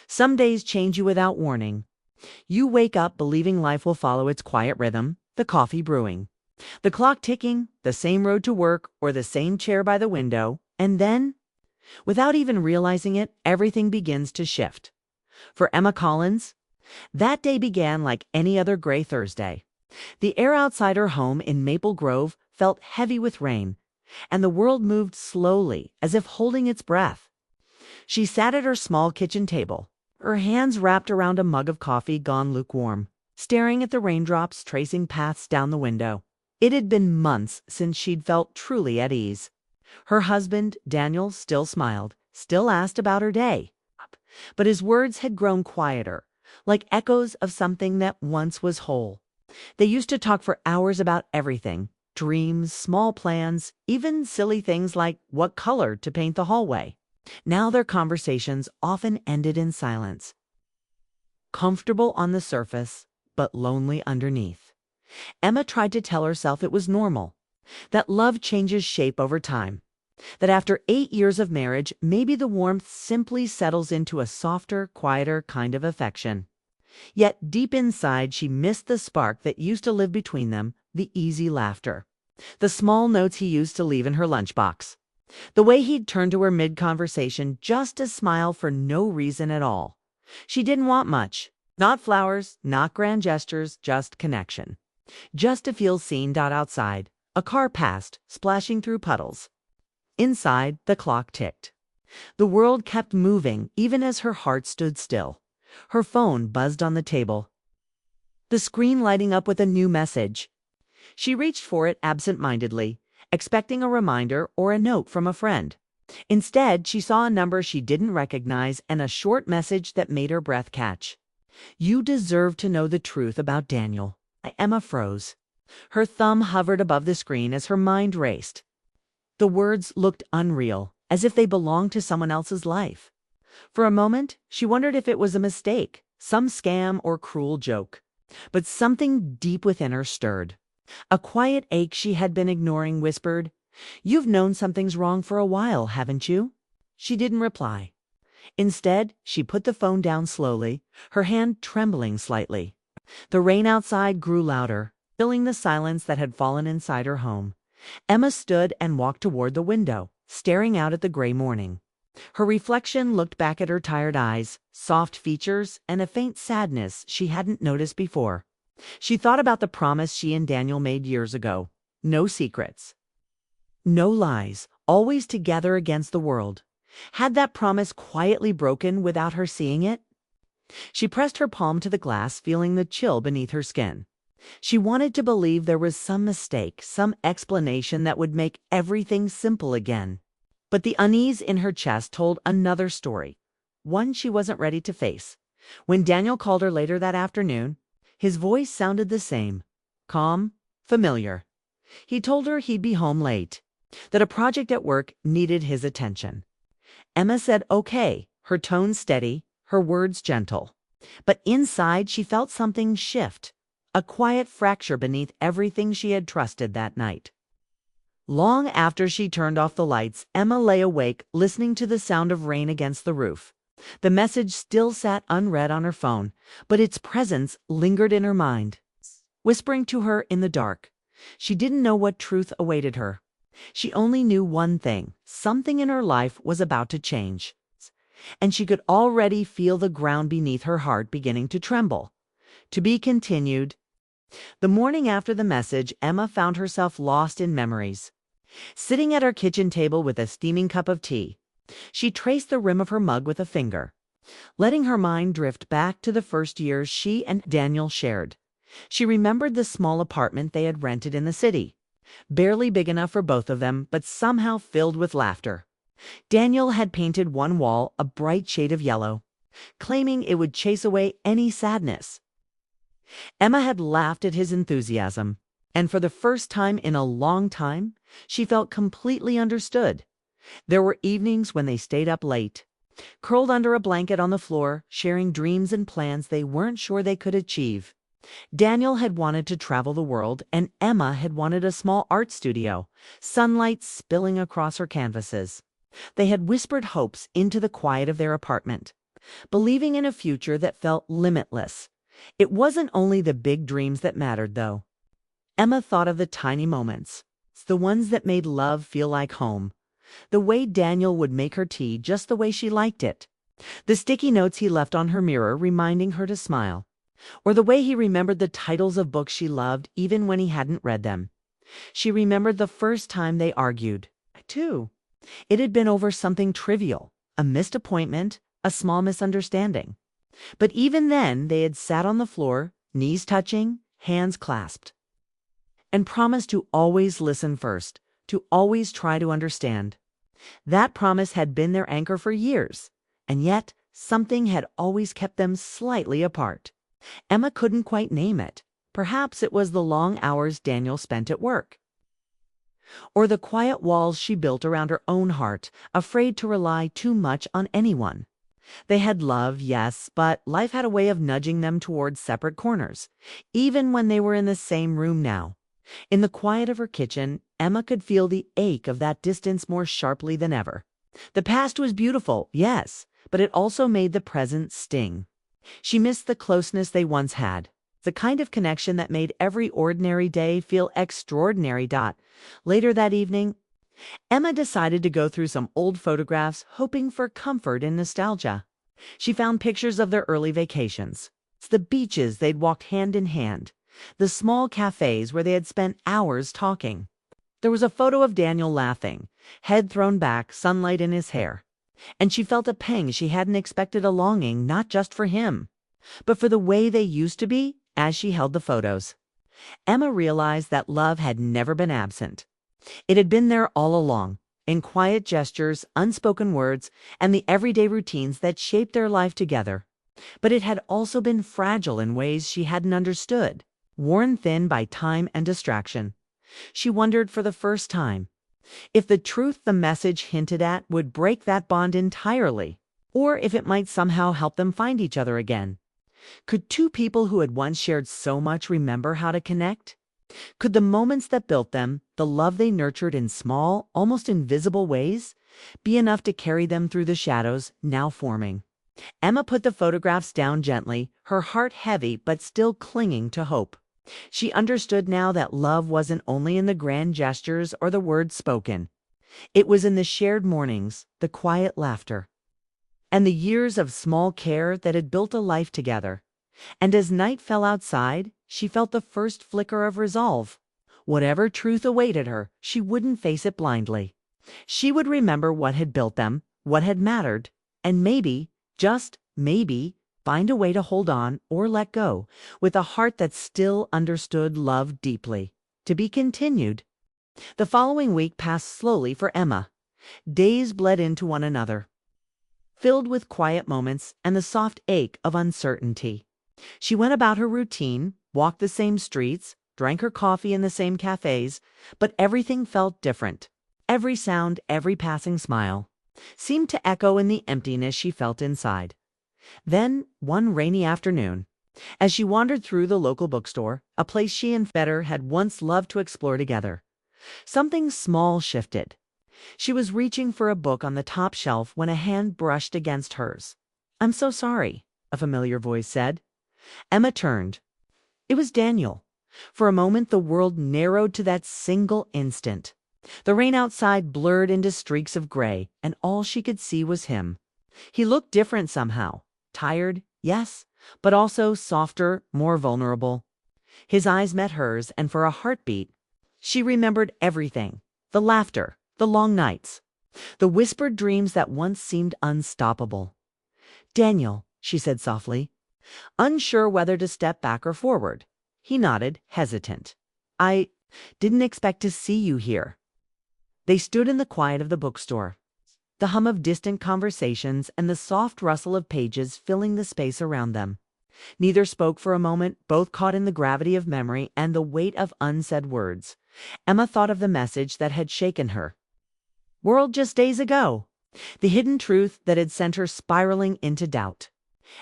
Some days change you without warning. You wake up believing life will follow its quiet rhythm, the coffee brewing, the clock ticking, the same road to work, or the same chair by the window, and then, without even realizing it, everything begins to shift. For Emma Collins, that day began like any other gray Thursday. The air outside her home in Maple Grove felt heavy with rain, and the world moved slowly, as if holding its breath. She sat at her small kitchen table, her hands wrapped around a mug of coffee gone lukewarm, staring at the raindrops tracing paths down the window. It had been months since she'd felt truly at ease. Her husband, Daniel, still smiled, still asked about her day. But his words had grown quieter, like echoes of something that once was whole. They used to talk for hours about everything: dreams, small plans, even silly things like what color to paint the hallway. Now their conversations often ended in silence. Comfortable on the surface, but lonely underneath. Emma tried to tell herself it was normal, that love changes shape over time, that after 8 years of marriage, maybe the warmth simply settles into a softer, quieter kind of affection. Yet deep inside, she missed the spark that used to live between them, the easy laughter, the small notes he used to leave in her lunchbox, the way he'd turn to her mid-conversation just to smile for no reason at all. She didn't want much. Not flowers, not grand gestures, just connection. Just to feel seen. Outside, a car passed, splashing through puddles. Inside, the clock ticked. The world kept moving, even as her heart stood still. Her phone buzzed on the table, the screen lighting up with a new message. She reached for it absent-mindedly, expecting a reminder or a note from a friend. Instead, she saw a number she didn't recognize and a short message that made her breath catch. "You deserve to know the truth about Daniel." Emma froze. Her thumb hovered above the screen as her mind raced. The words looked unreal, as if they belonged to someone else's life. For a moment, she wondered if it was a mistake, some scam or cruel joke. But something deep within her stirred. A quiet ache she had been ignoring whispered, "You've known something's wrong for a while, haven't you?" She didn't reply. Instead, she put the phone down slowly, her hand trembling slightly. The rain outside grew louder, filling the silence that had fallen inside her home. Emma stood and walked toward the window, staring out at the gray morning. Her reflection looked back at her tired eyes, soft features, and a faint sadness she hadn't noticed before. She thought about the promise she and Daniel made years ago. No secrets, no lies, always together against the world. Had that promise quietly broken without her seeing it? She pressed her palm to the glass, feeling the chill beneath her skin. She wanted to believe there was some mistake, some explanation that would make everything simple again. But the unease in her chest told another story, one she wasn't ready to face. When Daniel called her later that afternoon, his voice sounded the same, calm, familiar. He told her he'd be home late, that a project at work needed his attention. Emma said okay, her tone steady, her words gentle. But inside she felt something shift, a quiet fracture beneath everything she had trusted that night. Long after she turned off the lights, Emma lay awake, listening to the sound of rain against the roof. The message still sat unread on her phone, but its presence lingered in her mind, whispering to her in the dark. She didn't know what truth awaited her. She only knew one thing: something in her life was about to change. And she could already feel the ground beneath her heart beginning to tremble. To be continued. The morning after the message, Emma found herself lost in memories. Sitting at her kitchen table with a steaming cup of tea, she traced the rim of her mug with a finger, letting her mind drift back to the first years she and Daniel shared. She remembered the small apartment they had rented in the city, barely big enough for both of them, but somehow filled with laughter. Daniel had painted one wall a bright shade of yellow, claiming it would chase away any sadness. Emma had laughed at his enthusiasm, and for the first time in a long time, she felt completely understood. There were evenings when they stayed up late, curled under a blanket on the floor, sharing dreams and plans they weren't sure they could achieve. Daniel had wanted to travel the world, and Emma had wanted a small art studio, sunlight spilling across her canvases. They had whispered hopes into the quiet of their apartment, believing in a future that felt limitless. It wasn't only the big dreams that mattered, though. Emma thought of the tiny moments, the ones that made love feel like home. The way Daniel would make her tea just the way she liked it. The sticky notes he left on her mirror reminding her to smile. Or the way he remembered the titles of books she loved even when he hadn't read them. She remembered the first time they argued, too. It had been over something trivial, a missed appointment, a small misunderstanding. But even then, they had sat on the floor, knees touching, hands clasped, and promised to always listen first, to always try to understand. That promise had been their anchor for years, and yet something had always kept them slightly apart. Emma couldn't quite name it. Perhaps it was the long hours Daniel spent at work, or the quiet walls she built around her own heart, afraid to rely too much on anyone. They had love, yes, but life had a way of nudging them towards separate corners, even when they were in the same room now. In the quiet of her kitchen, Emma could feel the ache of that distance more sharply than ever. The past was beautiful, yes, but it also made the present sting. She missed the closeness they once had, the kind of connection that made every ordinary day feel extraordinary. Later that evening, Emma decided to go through some old photographs, hoping for comfort and nostalgia. She found pictures of their early vacations, the beaches they'd walked hand in hand, the small cafes where they had spent hours talking. There was a photo of Daniel laughing, head thrown back, sunlight in his hair. And she felt a pang she hadn't expected, a longing not just for him, but for the way they used to be as she held the photos. Emma realized that love had never been absent. It had been there all along, in quiet gestures, unspoken words, and the everyday routines that shaped their life together. But it had also been fragile in ways she hadn't understood, worn thin by time and distraction. She wondered for the first time if the truth the message hinted at would break that bond entirely, or if it might somehow help them find each other again. Could two people who had once shared so much remember how to connect? Could the moments that built them, the love they nurtured in small, almost invisible ways, be enough to carry them through the shadows now forming? Emma put the photographs down gently, her heart heavy but still clinging to hope. She understood now that love wasn't only in the grand gestures or the words spoken. It was in the shared mornings, the quiet laughter, and the years of small care that had built a life together. And as night fell outside, she felt the first flicker of resolve. Whatever truth awaited her, she wouldn't face it blindly. She would remember what had built them, what had mattered, and maybe, just maybe, find a way to hold on or let go with a heart that still understood love deeply. To be continued. The following week passed slowly for Emma. Days bled into one another, filled with quiet moments and the soft ache of uncertainty. She went about her routine, walked the same streets, drank her coffee in the same cafes, but everything felt different. Every sound, every passing smile, seemed to echo in the emptiness she felt inside. Then, one rainy afternoon, as she wandered through the local bookstore, a place she and Feder had once loved to explore together, something small shifted. She was reaching for a book on the top shelf when a hand brushed against hers. "I'm so sorry," a familiar voice said. Emma turned. It was Daniel. For a moment, the world narrowed to that single instant. The rain outside blurred into streaks of gray, and all she could see was him. He looked different somehow. Tired, yes, but also softer, more vulnerable. His eyes met hers, and for a heartbeat, she remembered everything. The laughter, the long nights, the whispered dreams that once seemed unstoppable. "Daniel," she said softly, unsure whether to step back or forward. He nodded, hesitant. "I didn't expect to see you here." They stood in the quiet of the bookstore, the hum of distant conversations and the soft rustle of pages filling the space around them. Neither spoke for a moment, both caught in the gravity of memory and the weight of unsaid words. Emma thought of the message that had shaken her world just days ago, the hidden truth that had sent her spiraling into doubt.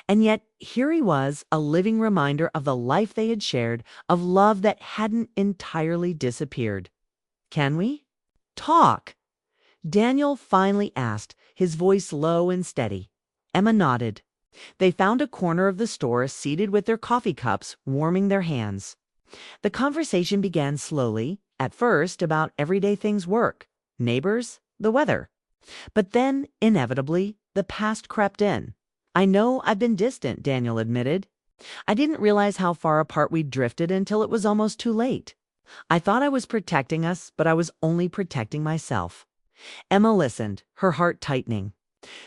And yet, here he was, a living reminder of the life they had shared, of love that hadn't entirely disappeared. "Can we talk?" Daniel finally asked, his voice low and steady. Emma nodded. They found a corner of the store seated with their coffee cups, warming their hands. The conversation began slowly, at first about everyday things, work, neighbors, the weather. But then, inevitably, the past crept in. "I know I've been distant," Daniel admitted. "I didn't realize how far apart we'd drifted until it was almost too late. I thought I was protecting us, but I was only protecting myself." Emma listened, her heart tightening.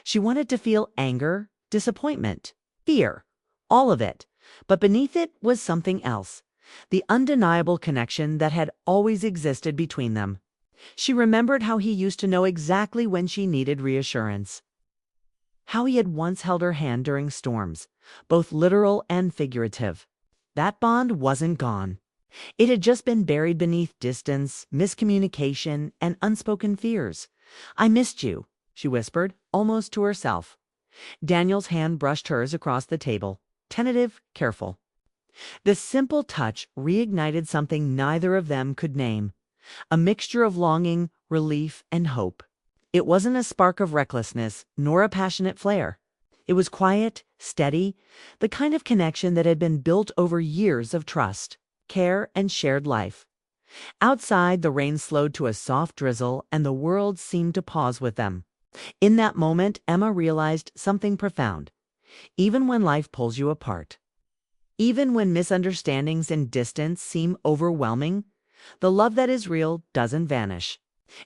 She wanted to feel anger, disappointment, fear, all of it. But beneath it was something else, the undeniable connection that had always existed between them. She remembered how he used to know exactly when she needed reassurance, how he had once held her hand during storms, both literal and figurative. That bond wasn't gone. It had just been buried beneath distance, miscommunication, and unspoken fears. "I missed you," she whispered, almost to herself. Daniel's hand brushed hers across the table, tentative, careful. The simple touch reignited something neither of them could name, a mixture of longing, relief, and hope. It wasn't a spark of recklessness, nor a passionate flare. It was quiet, steady, the kind of connection that had been built over years of trust, care, and shared life. Outside, the rain slowed to a soft drizzle, and the world seemed to pause with them. In that moment, Emma realized something profound. Even when life pulls you apart, even when misunderstandings and distance seem overwhelming, the love that is real doesn't vanish.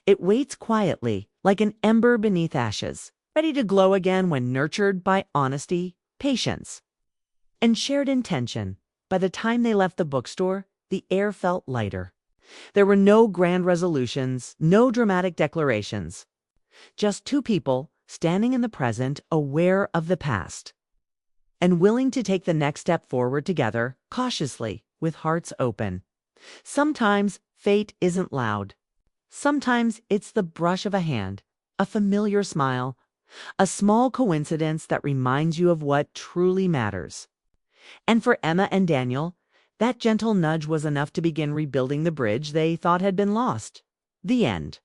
It waits quietly, like an ember beneath ashes, ready to glow again when nurtured by honesty, patience, and shared intention. By the time they left the bookstore, the air felt lighter. There were no grand resolutions, no dramatic declarations. Just two people standing in the present, aware of the past, and willing to take the next step forward together, cautiously, with hearts open. Sometimes fate isn't loud. Sometimes it's the brush of a hand, a familiar smile, a small coincidence that reminds you of what truly matters. And for Emma and Daniel, that gentle nudge was enough to begin rebuilding the bridge they thought had been lost. The end.